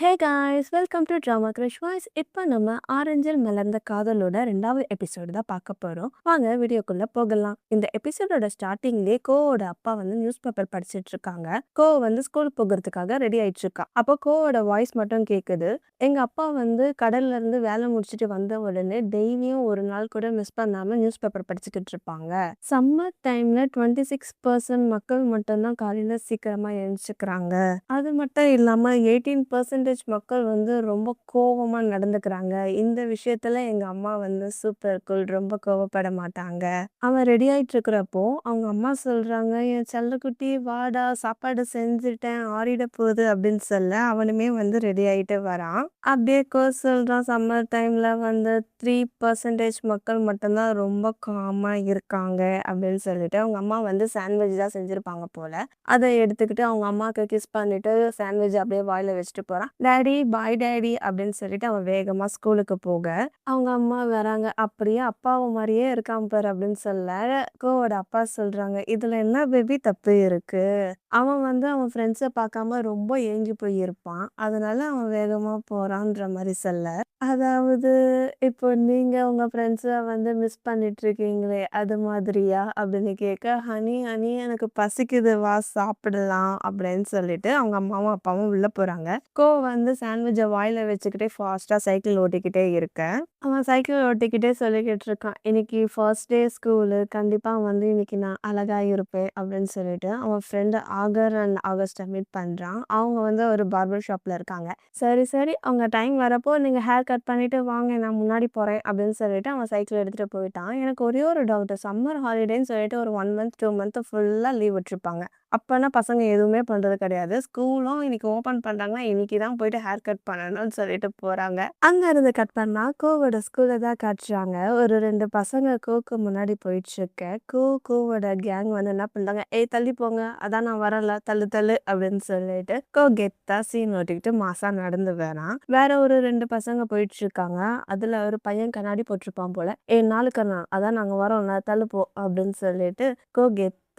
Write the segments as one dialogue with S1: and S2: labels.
S1: Hey guys welcome to drama crush voice. இப்போ நம்ம ஆரஞ்சில் மலர்ந்த காதலோட 2வது எபிசோடு தான் பார்க்க போகிறோம். வாங்க வீடியோக்குள்ளே போகலாம். இந்த எபிசோடோட ஸ்டார்டிங்லேயே கோவோட அப்பா வந்து நியூஸ் பேப்பர் படிச்சுட்டு இருக்காங்க. கோ வந்து ஸ்கூல் போகிறதுக்காக ரெடி ஆயிட்டு இருக்கா. அப்போ கோவோட வாய்ஸ் மட்டும் கேட்குது. எங்கள் அப்பா வந்து கடல்ல இருந்து வேலை முடிச்சுட்டு வந்த உடனே டெய்லியும் ஒரு நாள் கூட மிஸ் பண்ணாமல் நியூஸ் பேப்பர் படிச்சுக்கிட்டு இருப்பாங்க. சம்மர் டைமில் 26% மக்கள் மட்டும்தான் காலையில் சீக்கிரமாக எழுந்துச்சுக்கிறாங்க. அது மட்டும் இல்லாமல் 18% மக்கள் வந்து ரொம்ப கோவமா நடந்துக்கிறாங்க. இந்த விஷயத்துல எங்க அம்மா வந்து சூப்பர் கூல், ரொம்ப கோவப்பட மாட்டாங்க. அவன் ரெடி ஆயிட்டு இருக்கிறப்போ அவங்க அம்மா சொல்றாங்க, என் செல்லக்குட்டி வாடா, சாப்பாடு செஞ்சுட்டேன், ஆறிட போகுது அப்படின்னு சொல்ல அவனுமே வந்து ரெடி ஆயிட்டு வரான். அப்படியே சொல்றான், சம்மர் டைம்ல வந்து 3% மக்கள் மட்டும்தான் ரொம்ப காமா இருக்காங்க அப்படின்னு சொல்லிட்டு அவங்க அம்மா வந்து சாண்ட்விச் தான் செஞ்சிருப்பாங்க போல. அதை எடுத்துக்கிட்டு அவங்க அம்மாவுக்கு கிஸ் பண்ணிட்டு சாண்ட்விச் அப்படியே வாயில வச்சுட்டு போறான். டாடி பாய் டாடி அப்படின்னு சொல்லிட்டு அவன் வேகமா ஸ்கூலுக்கு போக அவங்க அம்மா வராங்க. அப்படியே அப்பாவை மாதிரியே இருக்கான் பாரு அப்படின்னு சொல்ல கோவோட அப்பா சொல்றாங்க, இதுல என்ன பேபி தப்பு இருக்கு? அவன் வந்து அவன் ஃப்ரெண்ட்ஸை பார்க்காம ரொம்ப ஏங்கி போயிருப்பான், அதனால அவன் வேகமா போறான்ற மாதிரி சொல்ல, அதாவது இப்போ நீங்க உங்க ஃப்ரெண்ட்ஸை வந்து மிஸ் பண்ணிட்டு இருக்கீங்களே அது மாதிரியா அப்படின்னு கேட்க, ஹனி ஹனி எனக்கு பசிக்குது, வா சாப்பிடலாம் அப்படின்னு சொல்லிட்டு அவங்க அம்மாவும் அப்பாவும் உள்ள போறாங்க. கோ வந்து சாண்ட்விட்சை வாயில வச்சுக்கிட்டே ஃபாஸ்டா சைக்கிள் ஓட்டிக்கிட்டே இருக்கேன். அவன் சைக்கிள் ஓட்டிக்கிட்டே சொல்லிக்கிட்டு இருக்கான், இன்னைக்கு ஃபர்ஸ்ட் டே ஸ்கூலு, கண்டிப்பா வந்து இன்னைக்கு நான் அழகா இருப்பேன் அப்படின்னு சொல்லிட்டு அவன் ஃப்ரெண்டு ஆகர் அண்ட் ஆகஸ்ட்டை மீட் பண்றான். அவங்க வந்து ஒரு பார்பர் ஷாப்ல இருக்காங்க. சரி சரி, அவங்க டைம் வரப்போ நீங்க ஹேர் கட் பண்ணிட்டு வாங்க, நான் முன்னாடி போறேன் அப்படின்னு சொல்லிட்டு அவன் சைக்கிள் எடுத்துட்டு போயிட்டான். எனக்கு ஒரே ஒரு டவுட், சம்மர் ஹாலிடேன்னு சொல்லிட்டு ஒரு 1 மந்த் 2 மந்த் ஃபுல்லா லீவ் விட்டுருப்பாங்க. அப்பனா பசங்க எதுவுமே பண்றது கிடையாது. ஸ்கூலும் இன்னைக்கு ஓப்பன் பண்றாங்கன்னா இன்னைக்கு தான் போயிட்டு ஹேர் கட் பண்ணணும்னு சொல்லிட்டு போறாங்க. அங்க இருந்து கட் பண்ணா கோவோட ஸ்கூல்ல தான் காட்டுறாங்க. ஒரு 2 பசங்க கோக்கு முன்னாடி போயிட்டு இருக்க. கோவோட கேங் வந்து என்ன பண்றாங்க, ஏய் தள்ளி போங்க, அதான் நான் வரல, தள்ளு தள்ளு அப்படின்னு சொல்லிட்டு கோ கெத்தா சீன் ஓட்டிக்கிட்டு மாசா நடந்து வரான். வேற ஒரு 2 பசங்க போயிட்டு இருக்காங்க. அதுல ஒரு பையன் கண்ணாடி போட்டிருப்பான் போல, ஏய் நாளுக்கண்ணா, அதான் நாங்க வரோம்ல, தள்ளு போ அப்படின்னு சொல்லிட்டு கோ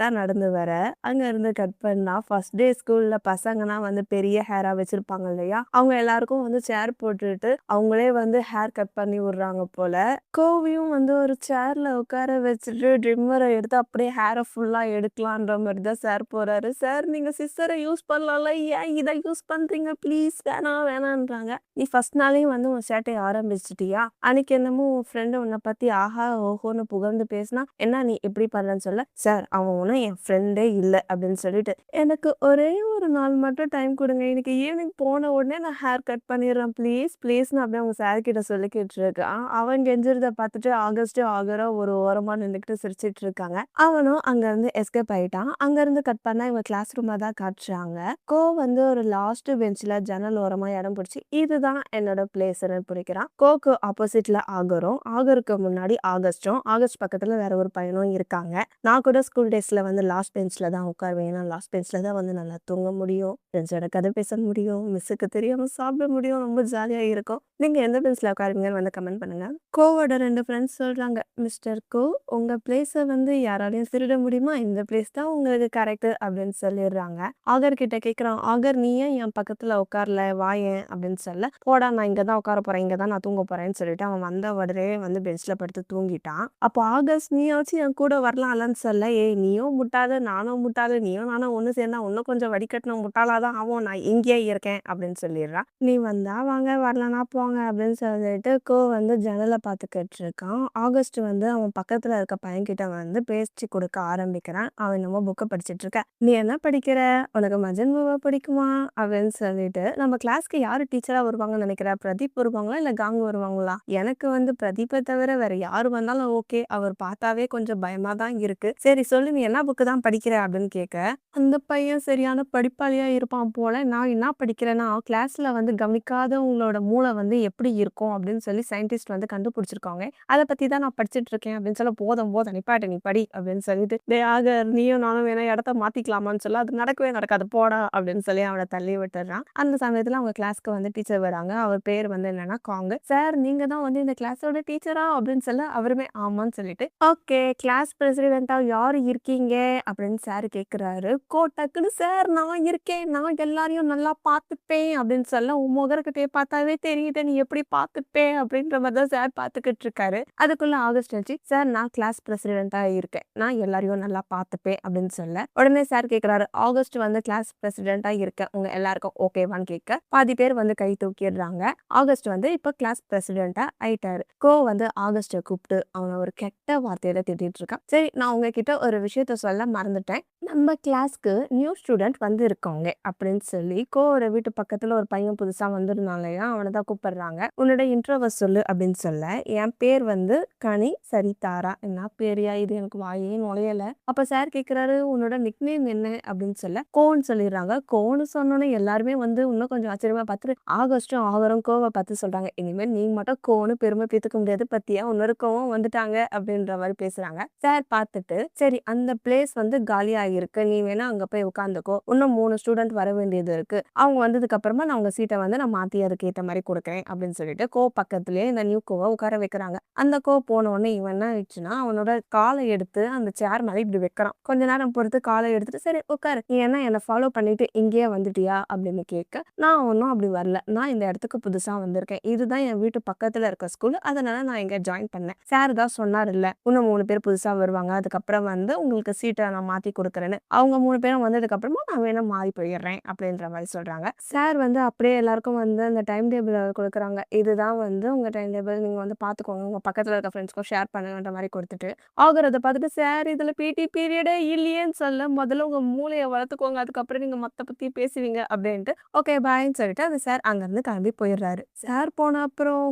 S1: தான் நடந்து வர. அங்க இருந்து கட் பண்ணா ஃபர்ஸ்ட் டே ஸ்கூல்ல பசங்கன்னா வந்து பெரிய ஹேரா வச்சிருப்பாங்க இல்லையா, அவங்க எல்லாருக்கும் வந்து சேர் போட்டுட்டு அவங்களே வந்து ஹேர் கட் பண்ணி விடுறாங்க போல. கோவியும் வந்து ஒரு சேர்ல உட்கார வச்சுட்டு ட்ரிம்மரை எடுத்து அப்படியே ஹேரை ஃபுல்லா எடுக்கலான்ற மாதிரி தான் சார் போறாரு. சார் நீங்க சிஸ்டரை யூஸ் பண்ணலாம்ல, ஏன் இதை யூஸ் பண்றீங்க, ப்ளீஸ் வேணாம் வேணான்றாங்க. நீ ஃபர்ஸ்ட் நாளையும் வந்து உன் சேட்டையை ஆரம்பிச்சிட்டியா? அன்னைக்கு என்னமோ உன் ஃப்ரெண்டு உன்னை பத்தி ஆஹா ஓஹோன்னு புகழ்ந்து பேசினா என்ன நீ இப்படி பண்ணலன்னு சொல்ல, சார் அவன் ஒன்றும் என் ஃப்ரெண்டே இல்லை அப்படின்னு சொல்லிட்டு, எனக்கு ஒரே ஒரு நாள் மட்டும் டைம் கொடுங்க, இன்னைக்கு ஈவினிங் போன உடனே நான் ஹேர் கட் பண்ணிடுறேன் ப்ளீஸ் ப்ளீஸ்னு அப்படியே அவங்க சார் கிட்ட சொல்லிக்கிட்டு இருக்கான். அவன் கெஞ்சிறத பார்த்துட்டு ஆகஸ்ட் ஆகரா ஒரு ஓரமா நின்றுக்கிட்டு சிரிச்சிட்டு இருக்காங்க. அவனும் அங்க இருந்து எஸ்கேப் ஆயிட்டான். அங்க இருந்து கட் பண்ணா இவங்க கிளாஸ் ரூமா தான் காட்டுறாங்க. கோ வந்து ஒரு லாஸ்ட் பெஞ்ச்ல ஜன்னல் ஓரமா இடம் பிடிச்சி இதுதான் என்னோட பிளேஸ்ன்னு பிடிக்கிறான். கோக்கு ஆப்போசிட்ல ஆகரும், ஆகருக்கு முன்னாடி ஆகஸ்டும், ஆகஸ்ட் பக்கத்துல வேற ஒரு பையனும் இருக்காங்க. நான் கூட ஸ்கூல் டேஸ்ல வந்து லாஸ்ட் பெஞ்ச்ல தான் உட்காருவேன். ஏன்னா லாஸ்ட் பெஞ்ச்ல தான் வந்து நல்லா தூங்க முடியும், ஃப்ரெண்ட்ஸோட கதை பேச முடியும், மிஸ்ஸுக்கு தெரியாம சாப்பிட முடியும், ரொம்ப ஜாலியா இருக்கும். நீங்க எந்த பெஞ்ச்ல உட்காருவீங்கன்னு வந்து கமெண்ட் பண்ணுங்க. கோவோட 2 ஃப்ரெண்ட்ஸ் சொல்றாங்க, மிஸ்டர் கோ உங்க பிளேஸை வந்து யாராலையும் திருட முடியுமா, இந்த பிளேஸ் தான் உங்களுக்கு கரெக்ட் அப்படின்னு சொல்லிடுறாங்க. ஆகர் கிட்ட கேட்குறான், ஆகர் நீ ஏன் என் பக்கத்துல உட்காரல, வாயேன் அப்படின்னு சொல்ல, போடா நான் இங்க தான் உட்கார போறேன், இங்க தான் நான் தூங்க போறேன்னு சொல்லிட்டு அவன் வந்த உடனே வந்து பெஞ்ச்ல படுத்து தூங்கிட்டான். அப்போ ஆகஸ்ட் நீயாச்சும் என் கூட வரலாம்லன்னு சொல்ல, ஏய் நீயும் முட்டாளு நானும் முட்டாளு, நீயும் நானும் ஒன்று சேர்ந்தா இன்னும் கொஞ்சம் வடிகட்டின முட்டாளாதான் ஆகும், நான் இங்கேயே இருக்கேன் அப்படின்னு சொல்லிடுறான். நீ வந்தா வாங்க, வரலனா போங்க அப்படின்னு சொல்லிட்டு கோ வந்து ஜன்னலை பார்த்துக்கிட்டு இருக்கான். ஆகஸ்ட் வந்து அவன் பக்கத்துல இருக்க பையன்கிட்ட வந்து பேச்சு கொடுக்க ஆரம்பிக்கிறான். அவன் என்னமோ புக்கை படிச்சுட்டு இருக்க. நீ என்ன படிக்கிற, உனக்கு மஜன் மூவா பிடிக்குமா அப்படின்னு சொல்லிட்டு, நம்ம கிளாஸ்க்கு யாரு டீச்சரா வருவாங்கன்னு நினைக்கிற, பிரதீப் வருவாங்களா இல்ல காங் வருவாங்களா? எனக்கு வந்து பிரதீப்பை தவிர வேற யாரு வந்தாலும் ஓகே, அவர் பார்த்தாவே கொஞ்சம் பயமா தான் இருக்கு. சரி சொல்லு, நீ என்ன புக்கு தான் படிக்கிற அப்படின்னு கேட்க, அந்த பையன் சரியான படிப்பாளியா இருப்பான் போல. நான் என்ன படிக்கிறேன்னா, கிளாஸ்ல வந்து கவனிக்காதவங்களோட மூளை வந்து எப்படி இருக்கும் அப்படின்னு சொல்லி சயின்டிஸ்ட் வந்து கண்டுபிடிச்சிருக்காங்க, அதை பத்தி தான் நான் படிச்சுட்டு இருக்கேன் அப்படின்னு சொல்ல, போதும் போதும் நிப்பாட்டு நீ படி அப்படின்னு சொல்லிட்டு, டேய் ஆகர் நீயும் நானும் வேணா இடத்த மாத்திக்கலாமான்னு சொல்ல, அது நடக்கவே நடக்காது போடா அப்படின்னு சொல்லி அவனை தள்ளி விட்டுறான். அந்த சமயத்துல அவங்க கிளாஸ்க்கு வந்து டீச்சர் வராங்க. அவர் பேர் வந்து என்னன்னா காங்கு. சார் நீங்க தான் வந்து இந்த கிளாஸோட டீச்சரா அப்படின்னு சொல்ல, அவருமே ஆமான்னு சொல்லிட்டு, ஓகே கிளாஸ் பிரசிடென்ட்டா யாரு இருக்கீங்க இருக்கீங்க அப்படின்னு சார் கேட்குறாரு. டக்குன்னு சார் நான் இருக்கேன். நான் எல்லாரையும் நல்லா பார்த்துப்பேன் அப்படின்னு சொல்ல, உன் முகரக்கட்டைய பார்த்தாவே தெரியுது நீ எப்படி பார்த்துப்பே அப்படின்ற மாதிரி தான் சார் பார்த்துக்கிட்டு இருக்காரு. அதுக்குள்ள ஆகஸ்ட் வந்துச்சு. சார் நான் கிளாஸ் பிரசிடென்ட்டா இருக்கேன். நான் எல்லாரையும் நல்லா பார்த்துப்பேன் அப்படின்னு சொல்ல, உடனே சார் கேட்குறாரு, ஆகஸ்ட் வந்து கிளாஸ் பிரசிடென்ட்டா இருக்கேன். உங்க எல்லாருக்கும் ஓகேவான்னு கேட்க, பாதி பேர் வந்து கை தூக்கிடுறாங்க. ஆகஸ்ட் வந்து இப்ப கிளாஸ் பிரசிடென்ட்டா ஆயிட்டாரு. வந்து ஆகஸ்ட்ட கூப்பிட்டு அவன ஒரு கெட்ட வார்த்தையில திட்டிட்டு இருக்கான். சரி நான் உங்ககிட்ட ஒரு விஷயத்த சொல்ல மறந்துட்டேன். நம்ம கிளாஸ்க்கு நியூ ஸ்டூடெண்ட் வந்து இருக்காங்க அப்படின்னு சொல்லி கோவோட வீட்டு பக்கத்துல ஒரு பையன் புதுசா வந்திருந்தான் இல்லையா, அவனை தான் கூப்பிடுறாங்க. உன்னோட இன்ட்ரோவ சொல்லு அப்படின்னு சொல்ல, என் பேர் வந்து கனி சரிதாரா. என்ன பேரியா இது, எனக்கு வாயே நுழையல. அப்ப சார் கேட்கிறாரு, உன்னோட நிக்நேம் என்ன அப்படின்னு சொல்ல, கோன்னு சொல்லிடுறாங்க. கோன்னு சொன்னோன்னே எல்லாருமே வந்து இன்னும் கொஞ்சம் ஆச்சரியமா பார்த்துட்டு ஆகஸ்டும் ஆகரும் கோவை பார்த்து சொல்றாங்க, இனிமேல் நீ மட்டும் கோன்னு பெருமை பேத்துக்க முடியாது பத்தியா, இன்னொரு கோவம் வந்துட்டாங்க அப்படின்ற மாதிரி பேசுறாங்க. சார் பார்த்துட்டு, சரி அந்த பிளேஸ் வந்து காலியா இருக்கு, நீ வேணா அங்க போய் உட்காந்துக்கோ, இன்னும் 3 ஸ்டூடெண்ட் வர வேண்டியது இருக்கு, அவங்க வந்ததுக்கு அப்புறமா நான் உங்க சீட்டை வந்து நான் மாத்தி அதுக்கு ஏற்ற மாதிரி கொடுக்குறேன் அப்படின்னு சொல்லிட்டு பக்கத்துலயே இந்த நியூ கோவை உட்கார வைக்கிறாங்க. அந்த போன உடனே இவன் என்ன ஆயிடுச்சுன்னா, அவனோட காலை எடுத்து அந்த சேர் மேலே இப்படி வைக்கிறான். கொஞ்ச நேரம் பொறுத்து காலை எடுத்துட்டு, சரி உட்காரு, நீ என்ன என்னை ஃபாலோ பண்ணிட்டு இங்கேயே வந்துட்டியா அப்படின்னு கேட்க, நான் ஒன்றும் அப்படி வரல, நான் இந்த இடத்துக்கு புதுசா வந்திருக்கேன், இதுதான் என் வீட்டு பக்கத்துல இருக்க ஸ்கூல், அதனால நான் இங்க ஜாயின் பண்ணேன். சார் தான் சொன்னார் இல்ல, இன்னும் 3 பேர் புதுசா வருவாங்க, அதுக்கப்புறம் வந்து உங்களுக்கு சீட்டை நான் மாத்தி கொடுக்குறேன்னு, அவங்க 3 பேரும் வந்ததுக்கு அப்புறமா நான் வேணா மாறி போயிடுறேன் அப்படின்ற மாதிரி சொல்றாங்க. சார் வந்து அப்படியே எல்லாருக்கும் வந்து அந்த டைம் டேபிள் கொடுக்குறாங்க. இதுதான் வந்து உங்க டைம் டேபிள், நீங்க வந்து பாத்துக்கோங்க, உங்க பக்கத்துல இருக்க ஃப்ரெண்ட்ஸ்க்கும் ஷேர் பண்ணுங்கன்ற மாதிரி கொடுத்துட்டு, ஆகுறத பார்த்துட்டு சார் இதுல பிடி பீரியடே இல்லையேன்னு சொல்ல, முதல்ல உங்க மூளையை வளர்த்துக்கோங்க, அதுக்கப்புறம் நீங்க மத்த பத்தி பேசுவீங்க அப்படின்ட்டு ஓகே பாய்ன்னு சொல்லிட்டு அந்த சார் அங்கிருந்து கிளம்பி போயிடுறாரு. சார் போன அப்புறம்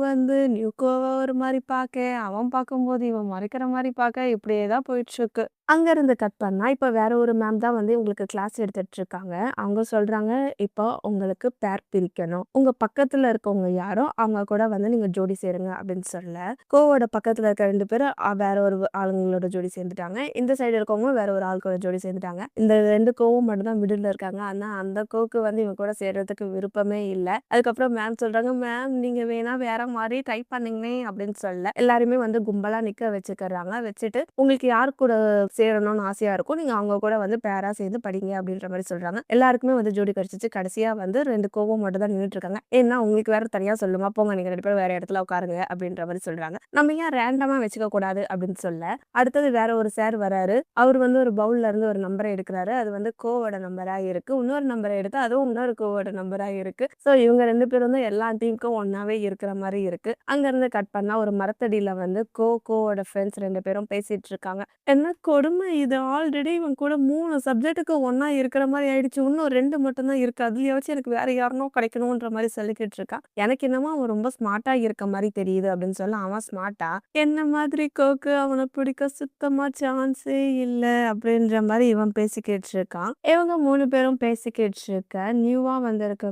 S1: வந்து நியூ கோவை ஒரு மாதிரி பார்க்க, அவன் பார்க்கும்போது இவன் மறைக்கிற மாதிரி பார்க்க, இப்படியே தான் போயிட்டு இருக்கு. அங்க இருந்து கட் பண்ணா, இப்ப வேற ஒரு மேம் தான் வந்து உங்களுக்கு கிளாஸ் எடுத்துட்டு இருக்காங்க. அவங்க சொல்றாங்க, இப்போ உங்களுக்கு பேர் பிரிக்கணும். உங்க பக்கத்துல இருக்கவங்க யாரோ அவங்க கூட வந்து நீங்க ஜோடி சேருங்க அப்படின்னு சொல்ல, கோவோட பக்கத்துல இருக்க 2 பேரும் வேற ஒரு ஆளுங்களோட ஜோடி சேர்ந்துட்டாங்க. இந்த சைடு இருக்கவங்க வேற ஒரு ஆள் கூட ஜோடி சேர்ந்துட்டாங்க. இந்த 2 கோவும் மட்டும் தான் மிடில்ல இருக்காங்க. ஆனா அந்த கோவுக்கு வந்து இவங்க கூட சேர்றதுக்கு விருப்பமே இல்ல. அதுக்கப்புறம் மேம் சொல்றாங்க, மேம் நீங்க வேணா வேற மாதிரி ட்ரை பண்ணீங்களே அப்படின்னு சொல்ல, எல்லாருமே வந்து கும்பலா நிக்க வச்சுக்கிறாங்க. வச்சுட்டு உங்களுக்கு யார் கூட சேரணும்னு ஆசையா இருக்கும், நீங்க அவங்க கூட வந்து பேரா சேர்ந்து படிங்க அப்படின்ற மாதிரி சொல்றாங்க. எல்லாருக்குமே வந்து ஜோடி கிடைச்சிச்சு. கடைசியா வந்து 2 கோவம் மட்டும் தான் நின்றுட்டு இருக்காங்க. ஏன்னா உங்களுக்கு வேற தனியா சொல்லுமா, போங்க நீங்க 2 பேரும் வேற இடத்துல உட்காருங்க அப்படின்ற மாதிரி சொல்றாங்க. நம்ம ஏன் ரேண்டமா வச்சுக்க கூடாது அப்படின்னு சொல்ல, அடுத்தது வேற ஒரு சார் வராரு. அவர் வந்து ஒரு பவுல்ல இருந்து ஒரு நம்பரை எடுக்கிறாரு. அது வந்து கோவோட நம்பரா இருக்கு. இன்னொரு நம்பரை எடுத்து அதுவும் இன்னொரு கோவோட நம்பரா இருக்கு. சோ இவங்க 2 பேரும் வந்து எல்லா டீமுக்கும் ஒன்னாவே இருக்கிற மாதிரி இருக்கு. அங்க இருந்து கட் பண்ணா ஒரு மரத்தடியில வந்து கோவோட ஃப்ரெண்ட்ஸ் 2 பேரும் பேசிட்டு இருக்காங்க. என்ன கொடுமை இது, ஆல்ரெடி இவன் கூட 3 சப்ஜெக்ட்டுக்கு ஒண்ணா இருக்கிற மாதிரி ஆயிடுச்சு, இன்னும் 2 மட்டும் தான் இருக்கு, அதுலயாச்சும் எனக்கு வேற யாருனோ கிடைக்கணும்ன்ற மாதிரி சொல்லிக்கிட்டு இருக்கான். எனக்கு என்னமோ அவன் ரொம்ப ஸ்மார்ட்டா இருக்க மாதிரி தெரியுது அப்படின்னு சொல்ல, அவன் ஸ்மார்ட்டா என்ன மாதிரி கோக்கு அவனை பிடிக்க சுத்தமா சான்ஸே இல்ல அப்படின்ற மாதிரி இவன் பேசிக்கிட்டு இருக்கான். இவங்க 3 பேரும் பேசிக்கிட்டு இருக்க, நியூவா வந்திருக்க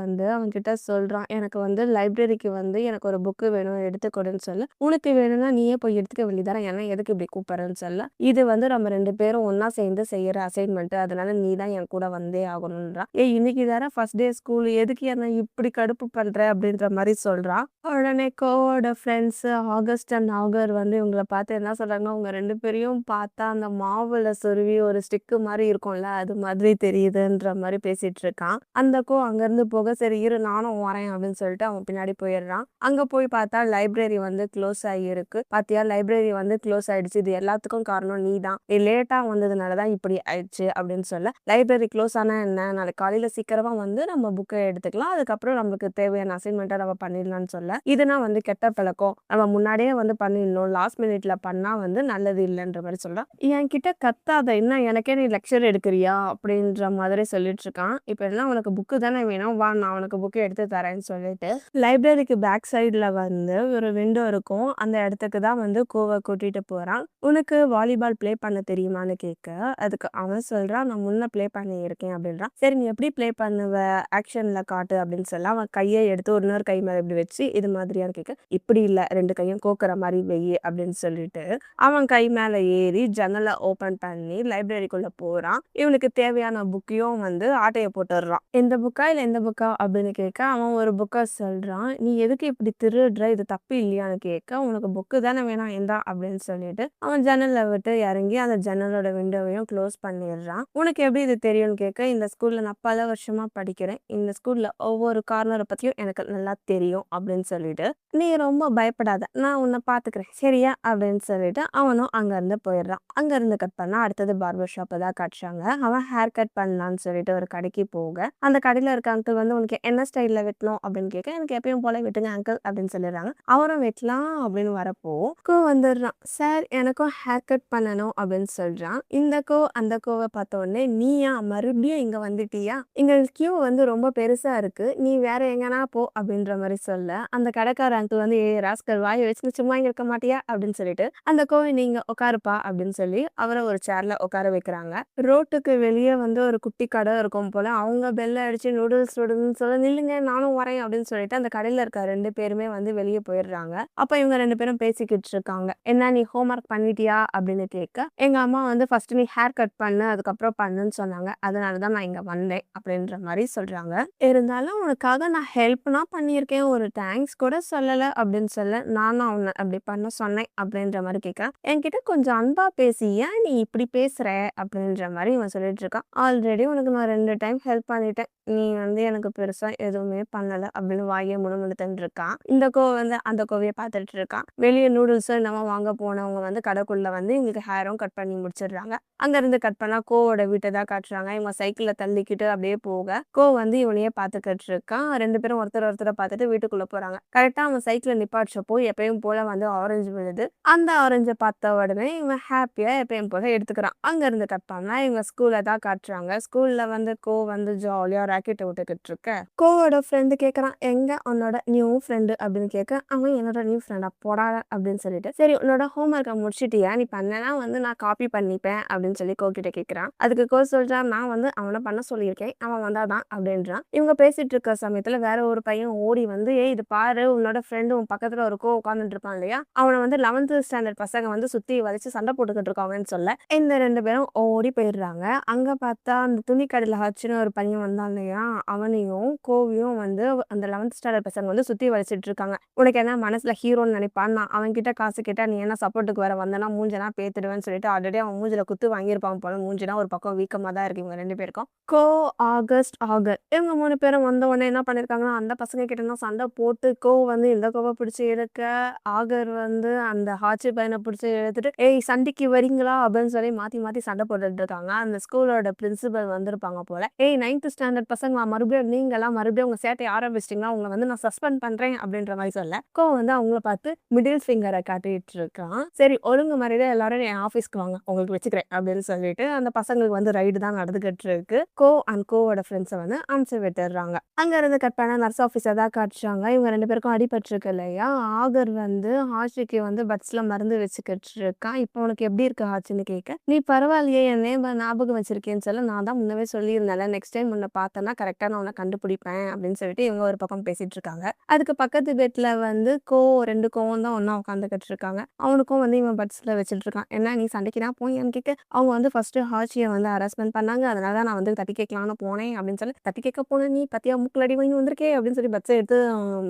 S1: வந்து அவன் கிட்ட சொல்றான், எனக்கு வந்து லைப்ரரிக்கு வந்து எனக்கு ஒரு புக்கு வேணும் எடுத்துக்கொடுன்னு சொல்ல, உனக்கு வேணும்னா நீயே போய் எடுத்துக்க வேண்டியதானே, ஏன்னா எதுக்கு இப்படி கூப்பிடுறேன்னு சொல்ல, இது வந்து நம்ம 2 பேரும் ஒண்ணா சேர்ந்து செய்யற அசைன்மெண்ட், அதனால நீ தான் என் கூட வந்தே ஆகணும்ன்றா. இன்னைக்கு தானே ஃபர்ஸ்ட் டே ஸ்கூல், எதுக்கு என்ன இப்படி கடுப்பு பண்ற அப்படின்ற மாதிரி சொல்றான். உடனே கோவோட ஃப்ரெண்ட்ஸ் ஆகஸ்ட் அண்ட் ஆகர் வந்து இவங்களை பார்த்து என்ன சொல்றாங்கன்னா, உங்க 2 பேரையும் பார்த்தா அந்த மாவுல சொருவி ஒரு ஸ்டிக்கு மாதிரி இருக்கும்ல, அது மாதிரி தெரியுதுன்ற மாதிரி பேசிட்டு இருக்கான். அந்த அங்கிருந்து போக, சரி இரு நானும் வரேன் அப்படின்னு சொல்லிட்டு அவன் பின்னாடி போயிடுறான். அங்க போய் பார்த்தா லைப்ரரி வந்து க்ளோஸ் ஆகியிருக்கு. பாத்தியா லைப்ரரி வந்து க்ளோஸ் ஆயிடுச்சு, இது எல்லாத்துக்கும் காரணம் நீ தான், நீ லேட்டா வந்ததுனாலதான் இப்படி ஆயிடுச்சு அப்படின்னு சொல்ல, லைப்ரரி க்ளோஸ் ஆனா என்ன, நாளைக்கு காலையில சீக்கிரமா வந்து நம்ம புக்கை எடுத்துக்கலாம், அதுக்கப்புறம் நம்மளுக்கு தேவையான அசைன்மெண்ட்டை நம்ம பண்ணிடலாம்னு சொல்ல, இதுனா வந்து கெட்ட பழக்கம், நம்ம முன்னாடியே வந்து பண்ணிடணும், லாஸ்ட் மினிட்ல பண்ணா வந்து நல்லது இல்லைன்ற மாதிரி சொல்றான். என்கிட்ட கத்தாத, என்ன எனக்கே நீ லெக்சர் எடுக்கிறியா அப்படின்ற மாதிரி சொல்லிட்டு இருக்கான். இப்ப எல்லாம் உனக்கு புக்கு தானே வேணும், வா நான் உனக்கு புக்கு எடுத்து தரேன்னு சொல்லிட்டு லைப்ரரிக்கு பேக் சைட்ல வந்து ஒரு விண்டோ இருக்கும், அந்த இடத்துக்கு தான் வந்து கோவை கூட்டிட்டு போறான். உனக்கு வாலிபால் ப்ளே பண்ண தெரியுமான்னு கேட்க, அதுக்கு அவன் சொல்றான், நான் முன்ன ப்ளே பண்ணியிருக்கேன் அப்படின்றான். சரி நீ எப்படி ப்ளே பண்ணுவ, ஆக்ஷன்ல காட்டு அப்படின்னு சொல்ல, அவன் கையை எடுத்து இன்னொரு கை மேல இப்படி வச்சு இது மாதிரியான்னு கேட்க, இப்படி இல்ல 2 கையும் கோக்குற மாதிரி வெயி அப்படின்னு சொல்லிட்டு அவன் கை மேல ஏறி ஜன்னலை ஓபன் பண்ணி லைப்ரரிக்குள்ள போறான். இவனுக்கு தேவையான புக்கையும் வந்து ஆட்டைய போட்டுடுறான். எந்த புக்கா இல்ல எந்த புக்கா அப்படின்னு கேட்க, அவன் ஒரு புக்கை சொல்றான். நீ எதுக்கு இப்படி திருடுற, இது தப்பு இல்லையான்னு கேட்க, உனக்கு புக்கு தானே வேணாம் எந்தா அப்படின்னு சொல்லிட்டு அவன் ஜன்னல்ல விட்டு இறங்கி வாங்கி அந்த ஜன்னலோட விண்டோவையும் க்ளோஸ் பண்ணிடுறான். உனக்கு எப்படி இது தெரியும்னு கேட்க, இந்த ஸ்கூல்ல நான் பல வருஷமா படிக்கிறேன். இந்த ஸ்கூல்ல ஒவ்வொரு கார்னரை பத்தியும் எனக்கு நல்லா தெரியும் அப்படின்னு சொல்லிட்டு, நீ ரொம்ப பயப்படாத, நான் உன்னை பாத்துக்கிறேன் சரியா அப்படின்னு சொல்லிட்டு அவனும் அங்க இருந்து போயிடுறான். அங்க இருந்து கட் பண்ணா அடுத்தது பார்பர் ஷாப்பை தான் காட்டுறாங்க. அவன் ஹேர் கட் பண்ணலான்னு சொல்லிட்டு ஒரு கடைக்கு போக, அந்த கடையில இருக்க அங்கிள் வந்து உனக்கு என்ன ஸ்டைல்ல வெட்டணும் அப்படின்னு கேட்க, எனக்கு எப்பயும் போல வெட்டுங்க அங்கிள் அப்படின்னு சொல்லிடுறாங்க. அவரும் வெட்டலாம் அப்படின்னு வரப்போ வந்துடுறான். சார் எனக்கும் ஹேர் கட் பண்ணணும் அப்படின்னு சொல்றான். இந்த அந்த கோவை பார்த்த உடனே, நீயா மறுபடியும் இங்க வந்துட்டியா, இங்க கியூ வந்து ரொம்ப பெருசா இருக்கு, நீ வேற எங்கன்னா போ அப்படின்ற மாதிரி சொல்ல, அந்த கடைக்கார அங்கிள் வந்து ஏ ராஸ்கல் வாய் வச்சுட்டு சும்மா இங்க இருக்க மாட்டியா அப்படின்னு சொல்லிட்டு, அந்த கோவை நீங்க உட்காருப்பா அப்படின்னு சொல்லி அவரை ஒரு சேர்ல உட்கார வைக்கிறாங்க. ரோட்டுக்கு வெளியே வந்து ஒரு குட்டி கடை இருக்கும் போல, அவங்க பெல்ல அடிச்சு நூடுல்ஸ் நூடுல்ஸ்னு சொல்ல, நில்லுங்க நானும் வரேன் அப்படின்னு சொல்லிட்டு அந்த கடையில இருக்க 2 பேருமே வந்து வெளியே போயிடுறாங்க. அப்ப இவங்க 2 பேரும் பேசிக்கிட்டு இருக்காங்க. என்ன நீ ஹோம்ஒர்க் பண்ணிட்டியா அப்படின்னு கேட்க, எங்க அம்மா வந்து ஃபர்ஸ்ட் நீ ஹேர் கட் பண்ணு அதுக்கப்புறம் பண்ணுன்னு சொன்னாங்க, அதனாலதான் நான் இங்க வந்தேன் அப்படின்ற மாதிரி சொல்றாங்க. இருந்தாலும் உனக்காக நான் ஹெல்ப்னா பண்ணியிருக்கேன், ஒரு தேங்க்ஸ் கூட சொல்லல அப்படின்னு சொல்ல, நானும் அவனை அப்படி பண்ண சொன்னேன் அப்படின்ற மாதிரி கேட்கறான். என்கிட்ட கொஞ்சம் அன்பா பேசி ஏன் நீ இப்படி பேசுற அப்படின்ற மாதிரி இவன் சொல்லிட்டு இருக்கான். ஆல்ரெடி உனக்கு நான் 2 டைம் ஹெல்ப் பண்ணிட்டேன், நீ வந்து எனக்கு பெருசா எதுவுமே பண்ணல அப்படின்னு வாயை முணுமுணுத்துன்னு இருக்கான். இந்த வந்து அந்த கோவையை பார்த்துட்டு இருக்கான். வெளியே நூடுல்ஸும் நம்ம வாங்க போனவங்க வந்து கடைக்குள்ள வந்து இவங்களுக்கு ஹேரும் கட் பண்ணி முடிச்சிடுறாங்க. அங்க இருந்து கட் பண்ணா கோவோட வீட்டை தான் காட்டுறாங்க. இவங்க சைக்கிள்ல தள்ளிக்கிட்டு அப்படியே போக, வந்து இவனையே பார்த்துக்கிட்டு இருக்கான். 2 பேரும் ஒருத்தரை பார்த்துட்டு வீட்டுக்குள்ள போறாங்க. கரெக்டா அவன் சைக்கிளை நிப்பாட்சப்போ எப்பயும் போல வந்து ஆரஞ்சு விழுது. அந்த ஆரஞ்சை பார்த்த உடனே இவன் ஹாப்பியா எப்பயும் போல எடுத்துக்கிறான். அங்க இருந்து கட் பண்ணா இவங்க ஸ்கூல்ல தான் காட்டுறாங்க. ஸ்கூல்ல வந்து வந்து ஜாலியா ராக்கெட்டை விட்டுக்கிட்டு இருக்க, கோவோட ஃப்ரெண்டு கேட்கறான், எங்க உன்னோட நியூ ஃப்ரெண்டு அப்படின்னு கேட்க, அவன் என்னோட நியூ ஃப்ரெண்டா போடா அப்படின்னு சொல்லிட்டு, சரி உன்னோட ஹோம்ஒர்க்கை முடிச்சிட்டியா, நீ பண்ணனா வந்து நான் காப்பி பண்ணிப்பேன் அப்படின்னு சொல்லி கிட்ட கேட்கறான். அதுக்கு சொல்றான், நான் வந்து அவனை பண்ண சொல்லியிருக்கேன், அவன் வந்தாதான் அப்படின்றான். இவங்க பேசிட்டு இருக்க சமயத்துல வேற ஒரு பையன் ஓடி வந்து, ஏய் இது பாரு உன்னோட ஃப்ரெண்டு உன் பக்கத்துல ஒரு உட்காந்துட்டு இருப்பான் இல்லையா, அவனை வந்து 11th ஸ்டாண்டர்ட் பசங்க வந்து சுத்தி வளைச்சு சண்டை போட்டுக்கிட்டு இருக்காங்கன்னு சொல்ல, இந்த 2 பேரும் ஓடி போயிடுறாங்க. அங்க பார்த்தா அந்த துணி கடையில ஹச்சுன்னு ஒரு பையன் வந்தான் இல்லையா, அவனையும் கோவியும் வந்து அந்த 11th ஸ்டாண்டர்ட் பசங்க வந்து சுத்தி வளைச்சிட்டு இருக்காங்க. உனக்கு என்ன மனசுல ஹீரோன்னு நினைப்பான், நான் அவன் கிட்ட காசு கேட்டா நீ என்ன சப்போர்ட்டுக்கு வர வந்தனா மூஞ்சனா பேத்துடுவேன்னு சொல்லிட்டு ஆல்ரெடி அவன் மூஞ்சில குத்து வாங்கியிருப்பான் போல, மூஞ்சினா ஒரு பக்கம் வீக்கமா தான் இருக்கு இவங்க 2 பேருக்கும். ஆகஸ்ட் இவங்க 3 பேரும் வந்த உடனே என்ன பண்ணிருக்காங்கன்னா, அந்த பசங்க கிட்ட தான் சண்டை போட்டு வந்து இந்த கோவை பிடிச்சி இழுக்க, ஆகர் வந்து அந்த ஹாச்சி பையனை பிடிச்சி இழுத்துட்டு, ஏய் சண்டைக்கு வரீங்களா அப்படின்னு சொல்லி மாத்தி மாத்தி சண்டை போட்டுட்டு இருக்காங்க. அந்த ஸ்கூலோட பிரின்சிபல் வந்திருப்பாங்க போல, ஏய் 9th ஸ்டாண்டர்ட் பசங்க மறுபடியும் நீங்களாம் மறுபடியும் உங்க சேட்டை ஆரம்பிச்சிட்டீங்களா, உங்களை வந்து நான் சஸ்பெண்ட் பண்றேன் அப்படின்ற மாதிரி சொல்ல, வந்து அவங்கள பார்த்து மிடில் ஃபிங்கரை காட்டிட்டு இருக்கான். சரி ஒழுங்கு மாதிரிதான் எல்லாரும் என் ஆஃபீஸ்க்கு வாங்க உங்களுக்கு வச்சுக்கிறேன் அப்படின்னு சொல்லிட்டு அந்த பசங்களுக்கு வந்து ரைடு தான் நடந்துகிட்டு இருக்கு. கோவோட ஃப்ரெண்ட்ஸை வந்து அனுப்பிச்சு விட்டுடுறாங்க. அங்க இருந்து கட் பண்ண நர்ஸ் ஆஃபீஸை தான் காட்டுறாங்க. இவங்க 2 பேருக்கும் அடிபட்டிருக்கு இல்லையா, ஆகர் வந்து ஹாஷிக்கு வந்து பட்ஸ்ல மருந்து வச்சுக்கிட்டு இருக்கான். இப்போ உனக்கு எப்படி இருக்கு ஹாச்சின்னு கேட்க, நீ பரவாயில்லையே என் நேம் ஞாபகம் வச்சிருக்கேன்னு சொல்ல, நான் தான் முன்னவே சொல்லியிருந்தேன்ல நெக்ஸ்ட் டைம் உன்னை பார்த்தேன்னா கரெக்டா நான் உன்னை கண்டுபிடிப்பேன் அப்படின்னு சொல்லிட்டு இவங்க ஒரு பக்கம் பேசிட்டு இருக்காங்க. அதுக்கு பக்கத்து பெட்ல வந்து 2 கோவம் தான் ஒன்னா உட்காந்துக்கிட்டு இருக்காங்க. அவனுக்கும் வந்து இவன் பட்ஸ்ல வச்சுட்டு இருக்கான். என்ன நீ சண்டைக்கு தான் போயான்னு கேட்க, அவங்க வந்து ஃபர்ஸ்ட் ஹாச்சியை வந்து ஹராஸ்மெண்ட் பண்ணாங்க, அதனால நான் வந்து தட்டி கேட்கலான்னு போனேன் அப்படின்னு சொல்லி, தட்டி கேட்க போனேன் நீ பத்தியா மூக்குல அடி வாங்கி வந்திருக்கே அப்படின்னு சொல்லி பட்ஸை எடுத்து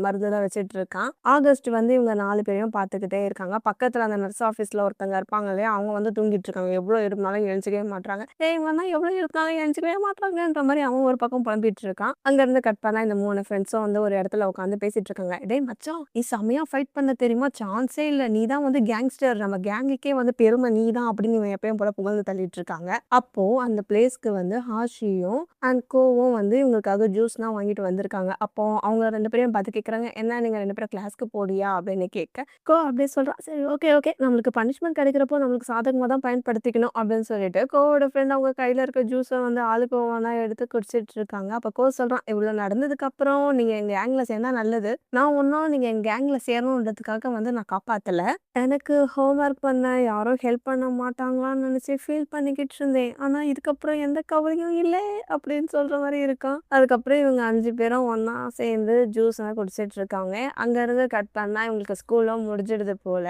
S1: மருந்துலாம் வச்சுட்டு இருக்கான். ஆகஸ்ட் வந்து இவங்க 4 பேரையும் பார்த்துக்கிட்டே இருக்காங்க. பக்கத்துல அந்த நர்ஸ் ஆஃபீஸ்ல ஒருத்தங்க இருப்பாங்க இல்லையா, அவங்க வந்து தூங்கிட்டு இருக்காங்க. எவ்வளவு இருந்தாலும் எழுச்சிக்கவே மாட்டாங்க. இவன் எவ்வளவு இருந்தாலும் எழுச்சிக்கவே மாட்டாங்கன்ற மாதிரி அவன் ஒரு பக்கம் புலம்பிட்டு இருக்கான். அங்க இருந்து கட் பண்ணா இந்த 3 ஃப்ரெண்ட்ஸும் வந்து ஒரு இடத்துல உட்காந்து பேசிட்டு இருக்காங்க. டேய் மச்சான் நீ செமையா ஃபைட் பண்ண தெரியுமா, சான்ஸே இல்ல, நீ தான் வந்து கேங்ஸ்டர், நம்ம கேங்குக்கே வந்து பெருமை நீ தான் அப்படின்னு இவன் எப்பயும் போல புகழ்ந்து தள்ளிட்டு இருக்காங்க. அப்போ அந்த பிளேஸ்க்கு வந்து ஹாஷியும் அண்ட் கோவும் வந்து இவங்களுக்காக ஜூஸ்லாம் வாங்கிட்டு வந்திருக்காங்க. அப்போ அவங்க 2 பேரையும் பார்த்து கேட்கறாங்க, என்ன நீங்க 2 பேரும் கிளாஸ்க்கு போடியா அப்படின்னு கேட்க, அப்படியே சொல்றான், சரி ஓகே ஓகே நம்மளுக்கு பனிஷ்மெண்ட் கிடைக்கிறப்போ நம்மளுக்கு சாதகமா தான் பயன்படுத்திக்கணும் அப்படின்னு சொல்லிட்டு கோவோட ஃப்ரெண்ட் அவங்க கையில இருக்க ஜூஸை வந்து ஆளுக்கு ஒவ்வொன்றா எடுத்து குடிச்சிட்டு இருக்காங்க. அப்போ சொல்றான், இவ்வளவு நடந்ததுக்கு அப்புறம் நீங்க எங்க கேங்ல சேர்ந்தா நல்லது, நான் ஒன்னும் நீங்க எங்க கேங்ல சேரணுன்றதுக்காக வந்து நான் காப்பாத்தல, எனக்கு ஹோம்ஒர்க் பண்ண யாரும் ஹெல்ப் பண்ண மாட்டாங்களான்னு நினைச்சு ஃபீல் பண்ணிக்கிட்டு இருந்தேன், ஆனா இதுக்கப்புறம் எந்த கவலையும் இல்லை அப்படின்னு சொல்ற மாதிரி இருக்கான். அதுக்கப்புறம் இவங்க 5 பேரும் ஒன்னா சேர்ந்து ஜூஸ் எல்லாம் குடிச்சிட்டு இருக்காங்க. அங்க இருந்து கட் பண்ணா இவங்களுக்கு ஸ்கூலும் முடிஞ்சிடுது போல.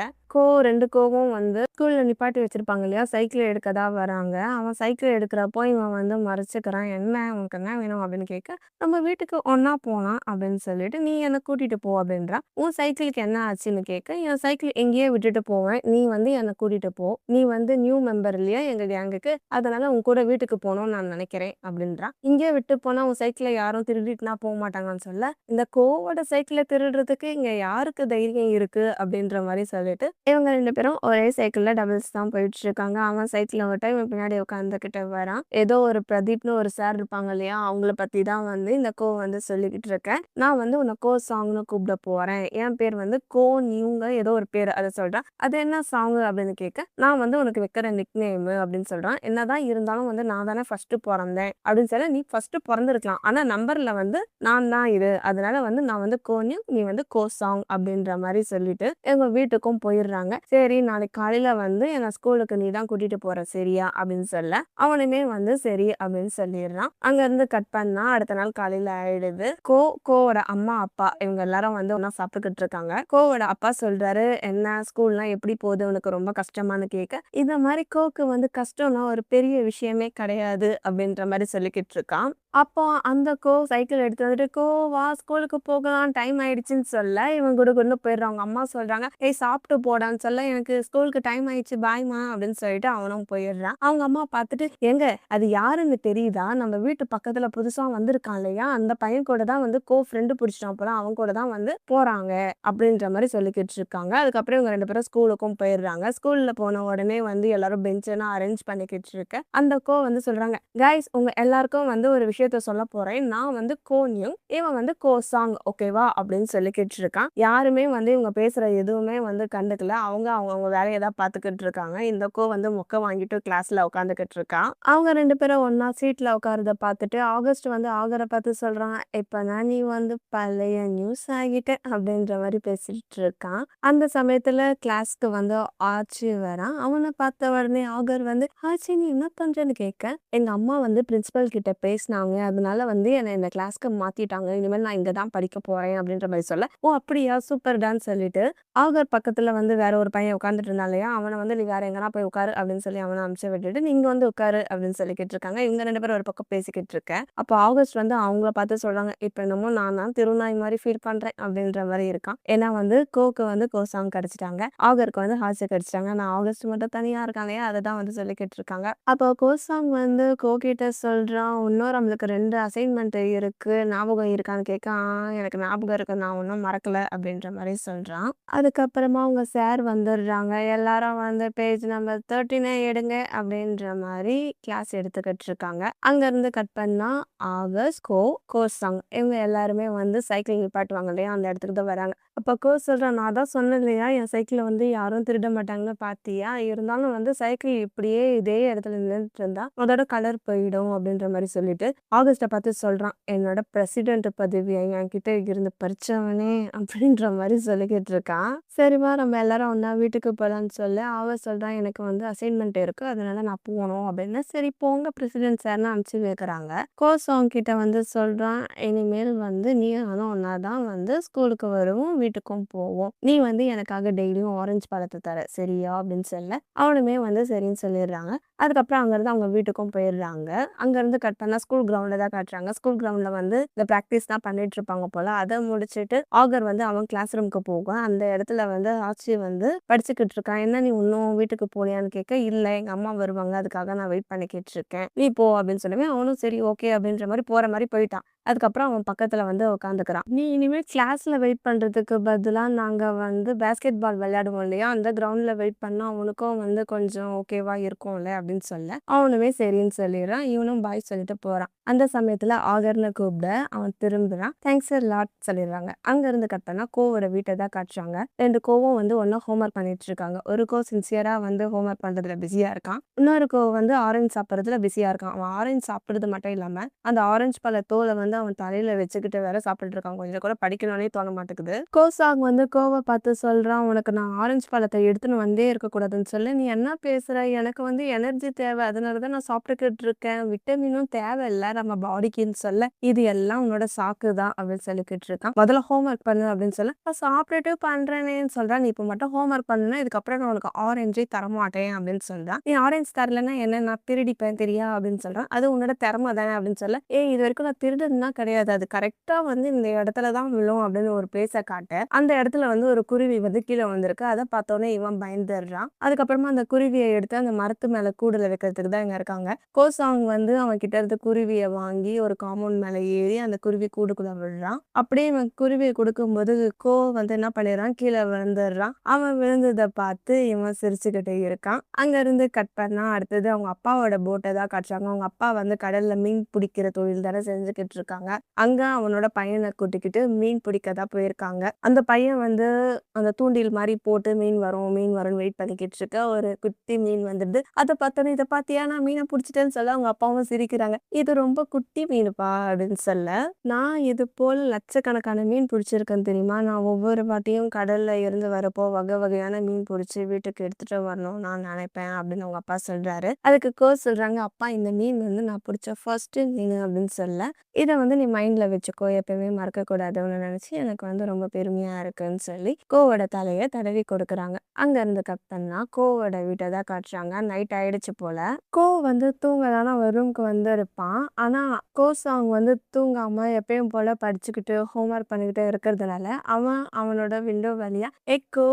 S1: 2 கோவும் வந்து ஸ்கூல்ல நிப்பாட்டி வச்சிருப்பாங்க இல்லையா? சைக்கிள் எடுக்க தான் வராங்க. அவன் சைக்கிள் எடுக்கிறப்போ இவன் வந்து மறைச்சுக்கிறான். "என்ன உனக்கு என்ன வேணும்?" அப்படின்னு கேட்க, "நம்ம வீட்டுக்கு ஒண்ணா போலாம்" அப்படின்னு சொல்லிட்டு, "நீ என்ன கூட்டிட்டு போ" அப்படின்றான். "உன் சைக்கிளுக்கு என்ன ஆச்சுன்னு?" கேட்க, "என் சைக்கிள் எங்கேயோ விட்டுட்டு போவேன். நீ வந்து என்ன கூட்டிட்டு போ. நீ வந்து நியூ மெம்பர் இல்லையா எங்க கேங்குக்கு. அதனால உன் கூட வீட்டுக்கு போணும்னு நான் நினைக்கிறேன்" அப்படின்றான். "இங்கேயே விட்டு போனா உன் சைக்கிள யாரும் திருடிட்டுனா போமாட்டாங்கன்னு" சொல்ல, இந்த கோவோட சைக்கிள திருடுறதுக்கு இங்க யாருக்கு தைரியம் இருக்கு? அப்படின்ற மாரி சொல்லிட்டு, இவங்க 2 பேரும் ஒரே சைக்கிள்ல டபுள்ஸ் தான் போயிட்டுருக்காங்க. அவன் சைக்கிள ஓட்ட, இவன் பின்னாடி உட்காந்துக்கிட்டு வரான். ஏதோ ஒரு பிரதீப்னு ஒரு சார் இருப்பாங்க இல்லையா? அவங்கள பத்தி தான் வந்து இந்த கோ வந்து சொல்லிக்கிட்டு இருக்கேன். நான் வந்து உன்ன கோ சாங்ன்னு கூப்பிட போறேன். என் பேர் வந்து கோ நியூங்க ஏதோ ஒரு பேரு. அத சொல்றான். "அது என்ன சாங்கு?" அப்படின்னு கேட்க, "நான் வந்து உனக்கு வைக்கிற நிக் நேமு" அப்படின்னு சொல்றான். "என்னதான் இருந்தாலும் வந்து நான் தானே ஃபர்ஸ்ட்டு பொறந்தேன்" அப்படின்னு சொல்ல, "நீ ஃபர்ஸ்ட்டு பொறந்திருக்கலாம். ஆனா நம்பர்ல வந்து நான் தான் இது. அதனால வந்து நான் வந்து கோ நியூ, நீ வந்து கோ சாங்" அப்படின்ற மாரி சொல்லிட்டு, இவங்க வீட்டுக்கும் போயிடுறாங்க. "சரி நாளைக்கு காலையில வந்து என்ன ஸ்கூலுக்கு நீ தான் கூட்டிட்டு போற சரியா?" அப்படின்னு சொல்ல, அவனுமே வந்து சரி அப்படின்னு சொல்லிடுறான். அங்கருந்து கட் பண்ணா அடுத்த நாள் காலையில ஆயிடுது. கோவோட அம்மா, அப்பா இவங்க எல்லாரும் வந்து ஒண்ணா சாப்பிட்டுக்கிட்டு இருக்காங்க. கோவோட அப்பா சொல்றாரு, "என்ன ஸ்கூல்லாம் எப்படி போகுது? உனக்கு ரொம்ப கஷ்டமான்னு?" கேட்க, இந்த மாரி கோக்கு வந்து கஷ்டம்னா ஒரு பெரிய விஷயமே கிடையாது அப்படின்ற மாரி சொல்லிக்கிட்டு இருக்கான். அப்போ அந்த சைக்கிள் எடுத்து வந்துட்டு, "கோ வா ஸ்கூலுக்கு போகலாம் டைம் ஆயிடுச்சுன்னு" சொல்ல, இவன் குடுகுடுன்னு போயிடுறான். அவங்க அம்மா சொல்றாங்க, "ஏய் சாப்பிட்டு போடான்னு" சொல்ல, "எனக்கு ஸ்கூலுக்கு டைம் ஆயிடுச்சு பாய்மா" அப்படின்னு சொல்லிட்டு அவனும் போயிடுறான். அவங்க அம்மா பார்த்துட்டு, "ஏங்க அது யாருன்னு தெரியுதா? நம்ம வீட்டு பக்கத்துல புதுசா வந்திருக்கான் இல்லையா? அந்த பையன் கூட தான் வந்து ஃப்ரெண்டு புடிச்சிட்டான் போல. அவன் கூட தான் வந்து போறாங்க" அப்படின்ற மாரி சொல்லிக்கிட்டு இருக்காங்க. அதுக்கப்புறம் இவங்க 2 பேரும் ஸ்கூலுக்கும் போயிடுறாங்க. ஸ்கூல்ல போன உடனே வந்து எல்லாரும் பெஞ்ச் எல்லாம் அரேஞ்ச் பண்ணிக்கிட்டு இருக்க, அந்த வந்து சொல்றாங்க, "கைஸ் உங்க எல்லாருக்கும் வந்து ஒரு விஷயத்த சொல்லப் போறேன். நான் வந்து கோ நியூ, இவன் வந்து கோ சாங் ஓகேவா?" அப்படின்னு சொல்லிக்கிட்டு இருக்கான். யாருமே வந்து இவங்க பேசுற எதுவுமே வந்து கண்டுக்கல. அவங்கவங்க வேலைய தான் பார்த்துக்கிட்டு இருக்காங்க. இந்த வந்து மொக்க வாங்கிட்டு கிளாஸ்ல உட்காந்துக்கிட்டு இருக்கான். அவங்க 2 பேரும் ஒண்ணா சீட்ல உட்கார்றத பார்த்துட்டு ஆகஸ்ட் வந்து ஆகர பார்த்து சொல்றான், "இப்பதான் நீ வந்து பழைய நியூஸ் ஆகிட்ட" அப்படின்ற மாரி பேசிட்டு இருக்கான். அந்த சமயத்துல கிளாஸ்க்கு வந்து ஆச்சி வரான். அவன பார்த்த உடனே ஆகர் வந்து, "ஆச்சி நீ என்ன பண்றன்னு?" கேட்க, "எங்க அம்மா வந்து பிரின்சிபல் கிட்ட பேசினாங்க. அதனால வந்து என்ன இந்த கிளாஸ்க்கு மாத்திட்டாங்க. இனிமேல் நான் இங்க தான் படிக்க போறேன்" அப்படின்ற மாரி சொல்ல, "ஓ அப்படியா சூப்பர்டான்னு" சொல்லிட்டு ஆகர் பக்கத்துல வந்து வேற ஒரு பையன் உட்கார்ந்துட்டு இருந்தான் இல்லையா? அவன வந்து, "நீ வேற எங்கனா போய் உட்காரு" அப்படின்னு சொல்லி அவன அனுப்பிச்சு விட்டுட்டு, "நீ இங்க வந்து உட்காரு" அப்படின்னு சொல்லிக்கிட்டு இருக்காங்க. இவங்க 2 பேரும் ஒரு பக்கம் பேசிக்கிட்டு இருக்க. அப்போ ஆகஸ்ட் வந்து அவங்கள பார்த்து சொல்றாங்க, "இப்ப என்னமோ நான் தான் திருநாய் மாரி ஃபீல் பண்றேன்" அப்படின்ற மாரி இருக்கான். ஏன்னா வந்து கோக்கு வந்து கோசாங் கிடைச்சுட்டாங்க. ஆகருக்கு வந்து ஹார்ஸ கிடைச்சுட்டாங்க. ஆனா ஆகஸ்ட் மட்டும் தனியா இருக்கான் இல்லையா? அததான் வந்து சொல்லிக்கிட்டு இருக்காங்க. அப்போ கோசாங் வந்து கோகிட்ட சொல்றான், "இன்னும் நம்மளுக்கு 2 அசைன்மென்ட் இருக்கு. ஞாபகம் இருக்கான்னு?" கேட்க, எனக்கு ஞாபகம் இருக்கு. நான் ஒண்ணும் மறக்கல" அப்படின்ற மாரி சொல்றான். அதுக்கப்புறமா அவங்க சார் வந்துடுறாங்க. எல்லாரும் வந்து பேஜ் நம்பர் 13 எடுங்க அப்படின்ற மாரி கிளாஸ் எடுத்துக்கிட்டு இருக்காங்க. அங்கருந்து கட் பண்ணா ஆகஸ்ட், கோசாங் இவங்க எல்லாருமே வந்து சைக்கிள் நிப்பாட்டுவாங்க இல்லையா? அந்த இடத்துக்கு தான் வராங்க. அப்ப சொல்றான், "நான் தான் சொன்னேன் இல்லையா? என் சைக்கிள வந்து யாரும் திருட மாட்டாங்கன்னு பார்த்தியா? இருந்தாலும் வந்து சைக்கிள் இப்படியே இதே இடத்துல நின்னுட்டு இருந்தா அதோட கலர் போயிடும்" அப்படின்ற மாரி சொல்லிட்டு ஆகஸ்ட்ட பார்த்து சொல்றான், "என்னோட பிரசிடென்ட் பதவிய என்கிட்ட இருந்து பறிச்சவனே" அப்படின்ற மாரி சொல்லிக்கிட்டு இருக்கான். சரிம்மா நம்ம எல்லாரும் ஒண்ணா வீட்டுக்கு போலான்னு சொல்ல, அவ சொல்றா, "எனக்கு வந்து அசைன்மென்ட் இருக்கு. அதனால நான் போணும்" அப்படின்னு. சரி போங்க பிரசிடென்ட் சார்ன்னு அனுப்பிச்சு வைக்கிறாங்க. கோசாங் கிட்ட வந்து சொல்றான், "இனிமேல் வந்து நீயும் நானும் ஒண்ணா தான் வந்து ஸ்கூலுக்கு வருவோம், வீட்டுக்கும் போவோம். நீ வந்து எனக்காக டெய்லியும் ஆரஞ்சு பழத்த தர சரியா?" அப்படின்னு சொல்ல, அவனுமே வந்து சரின்னு சொல்லிடுறாங்க. அதுக்கப்புறம் அங்கருந்து அவங்க வீட்டுக்கும் போயிடுறாங்க. அங்கருந்து கட் பண்ணா ஸ்கூல் கிரவுண்ட தான் காட்டுறாங்க. ஸ்கூல் கிரவுண்ட்ல வந்து இந்த பிராக்டிஸ் தான் பண்ணிட்டு இருப்பாங்க போல. அத முடிச்சுட்டு ஆகர் வந்து அவன் கிளாஸ் ரூம்க்கு போக, அந்த இடத்துல வந்து ஆச்சி வந்து படிச்சுக்கிட்டு இருக்கான். "என்ன நீ இன்னும் வீட்டுக்கு போலையான்னு?" கேட்க, "இல்ல எங்க அம்மா வருவாங்க. அதுக்காக நான் வெயிட் பண்ணிக்கிட்டு இருக்கேன். நீ போ" அப்படின்னு சொல்லவே அவனும் சரி ஓகே அப்படின்ற மாரி போற மாரி போயிட்டான். அதுக்கப்புறம் அவன் பக்கத்துல வந்து உட்காந்துக்கிறான். "நீ இனிமே கிளாஸ்ல வெயிட் பண்றதுக்கு பதிலா நாங்க வந்து பாஸ்கெட் பால் விளையாடுவோம் இல்லையா? அந்த கிரவுண்ட்ல வெயிட் பண்ணா உனக்கும் வந்து கொஞ்சம் ஓகேவா இருக்கும்ல" அப்படின்னு சொல்ல, அவனுமே சரின்னு சொல்லிடுறான். இவனும் பாய் சொல்லிட்டு போறான். அந்த சமயத்துல ஆகர்ன்னு கூப்பிட அவன் திரும்புறான். "தேங்க்ஸ் எ லாட்" சொல்லிடுறாங்க. அங்கருந்து கட் பண்ணா கோவோட வீட்ட தான் காட்டுறாங்க. 2 கோவும் வந்து ஒண்ணா ஹோம்வொர்க் பண்ணிட்டு இருக்காங்க. ஒரு சின்சியரா வந்து ஹோம்வொர்க் பண்றதுல பிஸியா இருக்கான். இன்னொரு வந்து ஆரஞ்சு சாப்பிடுறதுல பிஸியா இருக்கான். அவன் ஆரஞ்சு சாப்பிடுறது மட்டும் இல்லாம, அந்த ஆரஞ்சு பழ தோல வந்து வந்து அவன் தலையில வச்சுக்கிட்டு வேற சாப்பிட்டுட்டு இருக்கான். கொஞ்சம் கூட படிக்கணும்னே தோண மாட்டேங்குது. கோசாங் வந்து கோவ பார்த்து சொல்றான், "உனக்கு நான் ஆரஞ்சு பழத்த எடுத்துன்னு வந்தே இருக்கக்கூடாதுன்னு சொல்லு. நீ என்ன பேசுற? எனக்கு வந்து எனர்ஜி தேவை. அதனால தான் நான் சாப்பிட்டுக்கிட்டு இருக்கேன். விட்டமினும் தேவையில்ல நம்ம பாடிக்குன்னு சொல்ல. இது எல்லாம் உன்னோட சாக்கு தான்" அப்படின்னு சொல்லிக்கிட்டு இருக்கான். "முதல்ல ஹோம் ஒர்க் பண்ணு" அப்படின்னு சொல்ல, "நான் சாப்பிட்டுட்டு பண்றேனேன்னு" சொல்றான். "நீ இப்ப மட்டும் ஹோம் ஒர்க் பண்ணணும்னா இதுக்கப்புறம் நான் உனக்கு ஆரஞ்சே தரமாட்டேன்" அப்படின்னு சொல்றான். "நீ ஆரஞ்சு தரலன்னா என்ன நான் திருடிப்பேன் தெரியா?" அப்படின்னு சொல்றான். "அது உன்னோட திறமை தானே" அப்படின்னு சொல்ல, "ஏய் இது வரைக்கும் நான் திருடுனதுலாம் கிடையாது. அது கரெக்ட்டா வந்து இந்த இடத்துல தான் விழும்" அப்படின்னு ஒரு பிளேஸ காட்ட, அந்த இடத்துல வந்து ஒரு குருவி வந்து கீழ விழுந்திருக்கு. அத பார்த்தோனே இவன் பயந்துடுறான். அதுக்கப்புறமா அந்த குருவிய எடுத்து அந்த மரத்து மேல கூடுல வைக்கிறதுக்கு தான் இங்க இருக்காங்க. கோசாங் வந்து அவன் கிட்ட இருந்து குருவிய வாங்கி ஒரு காம்பவுண்ட் மேல ஏறி அந்த குருவி கூண்டுக்குள்ள விடுறான். அப்படியே இவன் குருவிய குடுக்கும்போது கோ வந்து என்ன பண்ணிடுறான், கீழ விழுந்துடுறான். அவன் விழுந்தத பார்த்து இவன் சிரிச்சுக்கிட்டு இருக்கான். அங்க இருந்து கட் பண்ணா அடுத்தது அவங்க அப்பாவோட போட்ட தான் காட்டுறாங்க. அவங்க அப்பா வந்து கடல்ல மீன் பிடிக்கிற தொழில் தானே செஞ்சுக்கிட்டு இருக்காங்க. அங்க அவனோட பையன கூட்டிக்கிட்டு மீன் பிடிக்க தான் போயிருக்காங்க. அந்த பையன் வந்து அந்த தூண்டில் மாரி போட்டு மீன் வரும், மீன் வரும்னு வெயிட் பண்ணிக்கிட்டு இருக்க. ஒரு குட்டி மீன் வந்துடுது. அத பார்த்தோனே, "இத பார்த்தியா நான் மீன புடிச்சுட்டேன்னு" சொல்ல அவங்க அப்பாவும் சிரிக்கிறாங்க. "இது ரொம்ப குட்டி மீனுப்பா" அப்படின்னு சொல்ல, "நான் இது போல லட்சக்கணக்கான மீன் புடிச்சிருக்கேன் தெரியுமா? நான் ஒவ்வொரு வாட்டியும் கடல்ல இருந்து வரப்போ வகை வகையான மீன் புடிச்சு வீட்டுக்கு எடுத்துட்டு வரணும்னு நான் நினைப்பேன்" அப்படின்னு அவங்க அப்பா சொல்றாரு. அதுக்கு சொல்றாங்க, "அப்பா இந்த மீன் வந்து நான் புடிச்ச ஃபர்ஸ்ட் மீனு" அப்படின்னு சொல்ல, "இத வந்து நீ மைண்ட்ல வச்சுக்கோ. எப்பவுமே மறக்கக்கூடாதுன்னு நினைச்சு எனக்கு வந்து ரொம்ப பெருமையா இருக்குன்னு" சொல்லி கோவோட தலைய தடவி கொடுக்குறாங்க. அங்க இருந்து கட் பண்ணா கோவோட வீட்ட தான் காட்டுறாங்க. நைட் ஆயிடுச்சு போல. கோ வந்து தூங்கலான்னு அவன் ரூம்க்கு வந்திருப்பான். ஆனா கோசாங் வந்து தூங்காம எப்பயும் போல படிச்சுக்கிட்டு ஹோம் ஒர்க் பண்ணிக்கிட்டு இருக்கிறதுனால அவன் அவனோட விண்டோ வழியா கோ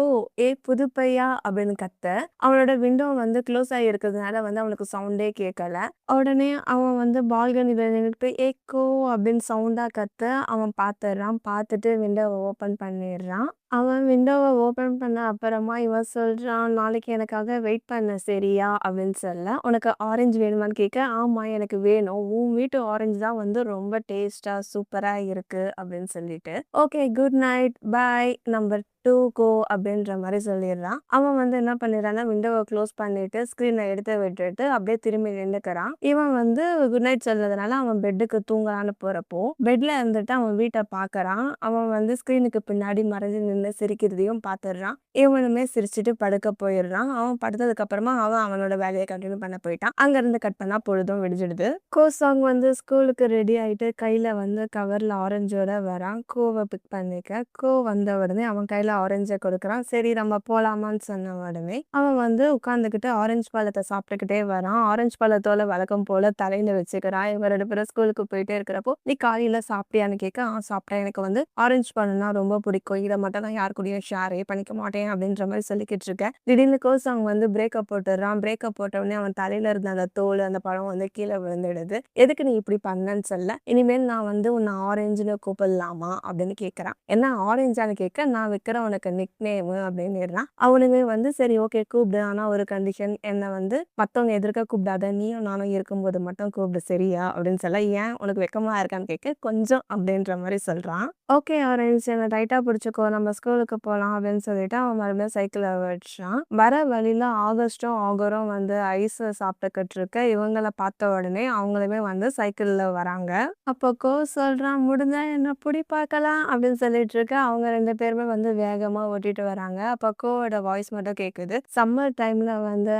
S1: புது பையா அப்படின்னு கத்த, அவனோட விண்டோ வந்து க்ளோஸ் ஆகி இருக்கிறதுனால வந்து அவனுக்கு சவுண்டே கேட்கல. உடனே அவன் வந்து பால்கனில நின்னுட்டு கோ அப்படின்னு சவுண்டா கத்த அவன் பார்த்துடுறான். பார்த்துட்டு விண்டோவ ஓப்பன் பண்ணிடுறான். அவன் விண்டோவ ஓப்பன் பண்ண அப்புறமா இவன் சொல்றான், "நாளைக்கு எனக்காக வெயிட் பண்ணு சரியா?" அப்படின்னு சொல்ல, "உனக்கு ஆரஞ்சு வேணுமான்னு?" கேட்க, "ஆமா எனக்கு வேணும். உன் வீட்டு ஆரஞ்சு தான் வந்து ரொம்ப டேஸ்ட்டா சூப்பரா இருக்கு" அப்படின்னு சொல்லிட்டு, "ஓகே குட் நைட், பாய். நம்பர் 2 கோ" அப்படின்ற மாரி சொல்லிடுறான். அவன் வந்து என்ன பண்ணிடுறான்னா, விண்டோவ க்ளோஸ் பண்ணிட்டு ஸ்க்ரீன எடுத்து விட்டுட்டு அப்படியே திரும்பி நின்னுக்கிறான். இவன் வந்து குட் நைட் சொன்னதுனால அவன் பெட்டுக்கு தூங்கலான்னு போறப்போ, பெட்ல இருந்துட்டு அவன் வீட்ட பார்க்கறான். அவன் வந்து ஸ்க்ரீனுக்கு பின்னாடி மறைஞ்சு நின்னு சிரிக்கிறதையும் பார்த்துடுறான். இவனுமே சிரிச்சுட்டு படுக்க போயிடுறான். அவன் படுத்ததுக்கு அப்புறமா அவன் அவனோட வேலைய கன்டினியூ பண்ண போயிட்டான். அங்க இருந்து கட் பண்ணா பொழுதும் விடிஞ்சிடுது. கோசாங் வந்து ஸ்கூலுக்கு ரெடி ஆயிட்டு கையில வந்து கவர்ல ஆரஞ்சோட வரான். கோவ பிக் பண்ணிக்க. கோ வந்த உடனே அவன் கையில ஆரஞ்ச கொடுக்குறான். சரி நம்ம போலாமான்னு சொன்ன உடனே அவன் வந்து உட்காந்துக்கிட்டு ஆரஞ்சு பழத்த சாப்பிட்டுக்கிட்டே வரான். ஆரஞ்சு பழத்தோல வழக்கம் போல தலையில வச்சுக்கிறான். இவங்க 2 பேரும் ஸ்கூலுக்கு போயிட்டே இருக்கிறப்போ, "நீ காலையில சாப்பிட்டியான்னு?" கேட்க, சாப்பிட்டேன். எனக்கு வந்து ஆரஞ்சு பழம்னா ரொம்ப பிடிக்கும். இத மட்டும் நான் யார் கூடயும் ஷேரே பண்ணிக்க மாட்டேன்" அப்படின்ற மாரி சொல்லிக்கிட்டு இருக்கேன். திடீர்னு கோசாங் வந்து பிரேக்கப் போட்டுடுறான். பிரேக்கப் போட்ட உடனே அவன் தலையில இருந்த அந்த தோல், அந்த பழம் வந்து கீழ விழுந்துடுது. "எதுக்கு நீ இப்படி பண்ணன்னு?" சொல்ல, "இனிமேல் நான் வந்து உன்ன ஆரஞ்சுன்னு கூப்பிடலாமா?" அப்படின்னு கேட்கறான். "என்ன ஆரஞ்சான்னு?" கேட்க, "நான் வைக்கிறேன் உனக்கு நிக் நேமு" அப்படின்னிடுறான். அவனுமே வந்து சரி ஓகே கூப்பிடு. ஆனா ஒரு கண்டிஷன் என்ன வந்து மத்தவங்க எதிர்க்க கூப்பிடாத. நீயும் நானும் இருக்கும்போது மட்டும் கூப்பிடு சரியா? அப்படின்னு சொல்ல, "ஏன் உனக்கு வெட்கமா இருக்கான்னு?" கேட்க, "கொஞ்சம்" அப்படின்ற மாரி சொல்றான். "ஓகே ஆரஞ்ச் என்ன டைட்டா பிடிச்சுக்கோ. நம்ம ஸ்கூலுக்கு போலாம்" அப்படின்னு சொல்லிட்டு அவன் மறுபடியும் சைக்கிள வச்சான். வர வழியில ஆகஸ்டும், ஆகரும் வந்து ஐஸ சாப்பிட்டுக்கிட்டு இருக்க, இவங்கள பார்த்த உடனே அவங்களுமே வந்து சைக்கிள்ல வராங்க. அப்போ சொல்றான், "முடிஞ்சா என்ன புடி பார்க்கலாம்" அப்படின்னு சொல்லிட்டு இருக்க, அவங்க 2 பேருமே வந்து வேகமா ஓட்டிட்டு வராங்க. அப்போ கோவோட வாய்ஸ் மட்டும் கேட்குது. "சம்மர் டைம்ல வந்து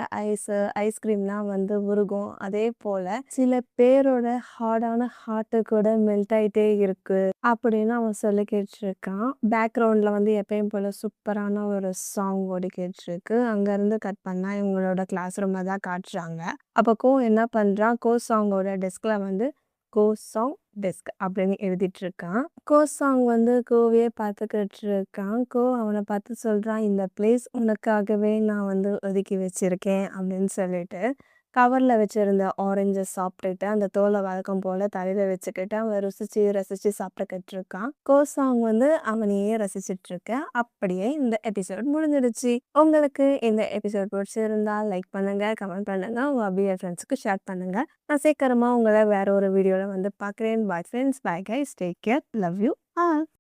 S1: ஐஸ்கிரீம்லாம் வந்து உருகும். அதே போல சில பேரோட ஹார்டான ஹார்ட் கூட மெல்ட் ஆயிட்டே இருக்கு" அப்படின்னு அவன் சொல்லிக்கிட்டு இருக்கான். பேக்ரவுண்ட்ல வந்து எப்பயும் போல சூப்பரான ஒரு சாங் ஓடிக்கிட்டு இருக்கு. அங்க இருந்து கட் பண்ணா இவங்களோட கிளாஸ் ரூம தான் காட்டுறாங்க. அப்போ என்ன பண்றான், சாங்கோட டெஸ்க்ல வந்து சாங் டெஸ்க் அப்படின்னு எழுதிட்டு இருக்கான். சாங் வந்து கோவையே பார்த்துக்கிட்டு இருக்கான். அவன பார்த்து சொல்றான், "இந்த பிளேஸ் உனக்காகவே நான் வந்து ஒதுக்கி வச்சிருக்கேன்" அப்படின்னு சொல்லிட்டு, கவர்ல வச்சிருந்த ஆரஞ்ச சாப்பிட்டுட்டு, அந்த தோல வழக்கம் போல தலையில வச்சுக்கிட்டு, அவன் ருசிச்சு, ரசிச்சு சாப்பிட்டுக்கிட்டு இருக்கான். சாங் வந்து அவனையே ரசிச்சுட்டு இருக்க. அப்படியே இந்த எபிசோட் முடிஞ்சிடுச்சு. உங்களுக்கு இந்த எபிசோட் பிடிச்சிருந்தா லைக் பண்ணுங்க, கமெண்ட் பண்ணுங்க, உங்க அப்படியே ஃப்ரெண்ட்ஸ்க்கு ஷேர் பண்ணுங்க. நான் சீக்கிரமா உங்கள வேற ஒரு வீடியோல வந்து பார்க்குறேன். Bye friends, bye guys, take care, love you all.